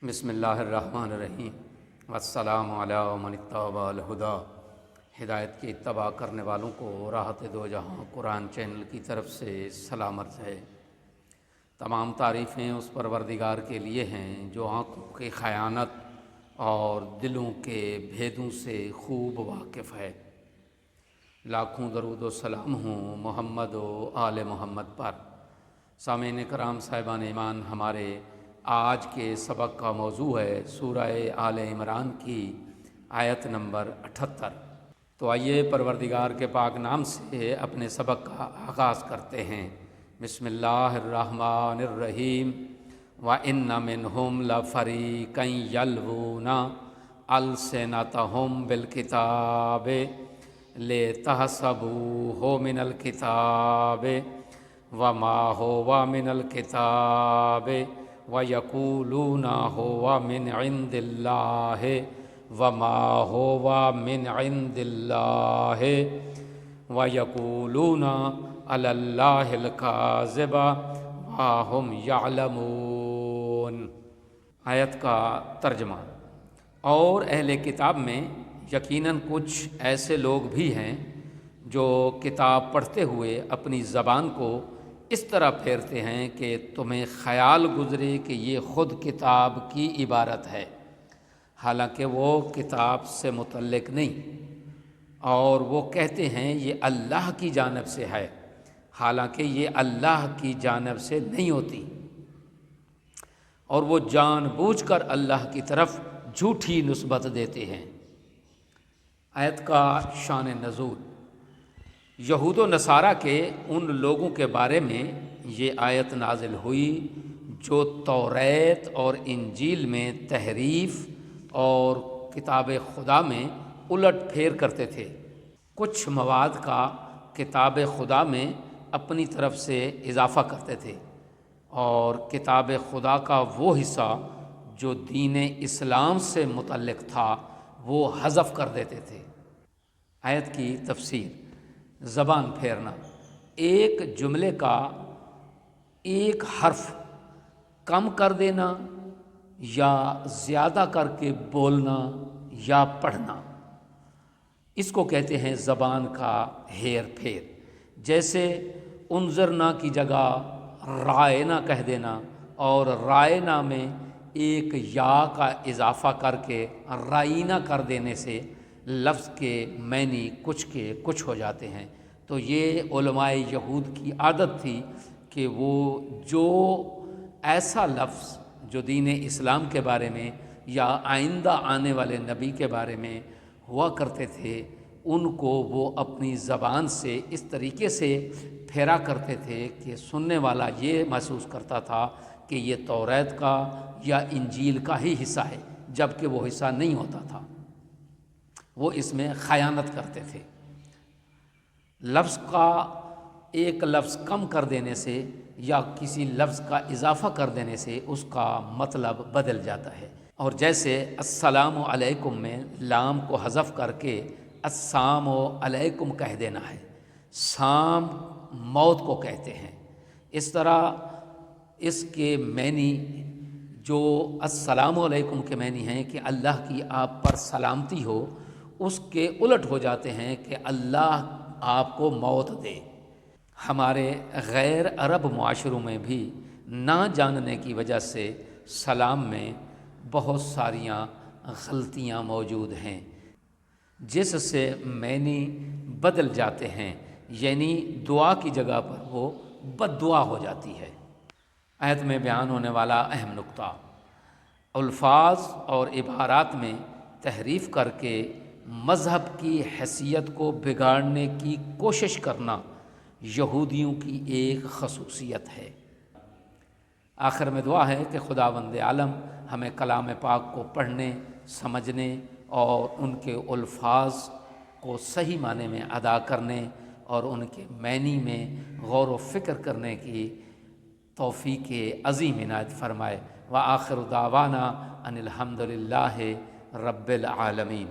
بسم اللہ الرحمن الرحیم والسلام علی من اتبع الہدی۔ ہدایت کی اتباع کرنے والوں کو راحت دو جہاں قرآن چینل کی طرف سے سلام عرض ہے۔ تمام تعریفیں اس پروردگار کے لیے ہیں جو آنکھوں کی خیانت اور دلوں کے بھیدوں سے خوب واقف ہے۔ لاکھوں درود و سلام ہوں محمد و آل محمد پر۔ سامعین کرام صاحبان ایمان، ہمارے آج کے سبق کا موضوع ہے سورہ آل عمران کی آیت نمبر 78۔ تو آئیے پروردگار کے پاک نام سے اپنے سبق کا آغاز کرتے ہیں۔ بسم اللہ الرحمن الرحیم۔ وَإِنَّ مِنْهُمْ لَفَرِيقًا يَلْوُونَ أَلْسِنَتَهُمْ بِالْكِتَابِ لِتَحْسَبُوهُ مِنَ الْكِتَابِ وَمَا هُوَ مِنَ الْكِتَابِ وَيَقُولُونَ هُوَ مِنْ عِنْدِ اللَّهِ وَمَا هُوَ مِنْ عِنْدِ اللَّهِ وَيَقُولُونَ عَلَى اللَّهِ الْكَاذِبَ وَهُمْ يَعْلَمُونَ۔ آیت کا ترجمہ۔ اور اہل کتاب میں یقیناً کچھ ایسے لوگ بھی ہیں جو کتاب پڑھتے ہوئے اپنی زبان کو اس طرح پھیرتے ہیں کہ تمہیں خیال گزرے کہ یہ خود کتاب کی عبارت ہے، حالانکہ وہ کتاب سے متعلق نہیں، اور وہ کہتے ہیں یہ اللہ کی جانب سے ہے، حالانکہ یہ اللہ کی جانب سے نہیں ہوتی، اور وہ جان بوجھ کر اللہ کی طرف جھوٹی نسبت دیتے ہیں۔ آیت کا شان نزول۔ یہود و نصارہ کے ان لوگوں کے بارے میں یہ آیت نازل ہوئی جو توریت اور انجیل میں تحریف اور کتاب خدا میں الٹ پھیر کرتے تھے۔ کچھ مواد کا کتاب خدا میں اپنی طرف سے اضافہ کرتے تھے اور کتاب خدا کا وہ حصہ جو دین اسلام سے متعلق تھا وہ حذف کر دیتے تھے۔ آیت کی تفسیر۔ زبان پھیرنا، ایک جملے کا ایک حرف کم کر دینا یا زیادہ کر کے بولنا یا پڑھنا، اس کو کہتے ہیں زبان کا ہیر پھیر۔ جیسے انظرنا کی جگہ رائنا کہہ دینا اور رائنا میں ایک یا کا اضافہ کر کے رائنا کر دینے سے لفظ کے معنی کچھ کے کچھ ہو جاتے ہیں۔ تو یہ علماء یہود کی عادت تھی کہ وہ جو ایسا لفظ جو دین اسلام کے بارے میں یا آئندہ آنے والے نبی کے بارے میں ہوا کرتے تھے ان کو وہ اپنی زبان سے اس طریقے سے پھیرا کرتے تھے کہ سننے والا یہ محسوس کرتا تھا کہ یہ توریت کا یا انجیل کا ہی حصہ ہے، جبکہ وہ حصہ نہیں ہوتا تھا۔ وہ اس میں خیانت کرتے تھے۔ لفظ کا ایک لفظ کم کر دینے سے یا کسی لفظ کا اضافہ کر دینے سے اس کا مطلب بدل جاتا ہے۔ اور جیسے السلام علیکم میں لام کو حذف کر کے السلام علیکم کہہ دینا ہے، سام موت کو کہتے ہیں، اس طرح اس کے معنی جو السلام علیکم کے معنی ہیں کہ اللہ کی آپ پر سلامتی ہو، اس کے الٹ ہو جاتے ہیں کہ اللہ آپ کو موت دے۔ ہمارے غیر عرب معاشروں میں بھی نہ جاننے کی وجہ سے سلام میں بہت ساریاں غلطیاں موجود ہیں جس سے معنی بدل جاتے ہیں، یعنی دعا کی جگہ پر وہ بد دعا ہو جاتی ہے۔ آیت میں بیان ہونے والا اہم نقطہ، الفاظ اور عبارات میں تحریف کر کے مذہب کی حیثیت کو بگاڑنے کی کوشش کرنا یہودیوں کی ایک خصوصیت ہے۔ آخر میں دعا ہے کہ خداوند عالم ہمیں کلام پاک کو پڑھنے، سمجھنے اور ان کے الفاظ کو صحیح معنی میں ادا کرنے اور ان کے معنی میں غور و فکر کرنے کی توفیق عظیم عنایت فرمائے۔ وآخر دعوانا ان الحمد للہ رب العالمین۔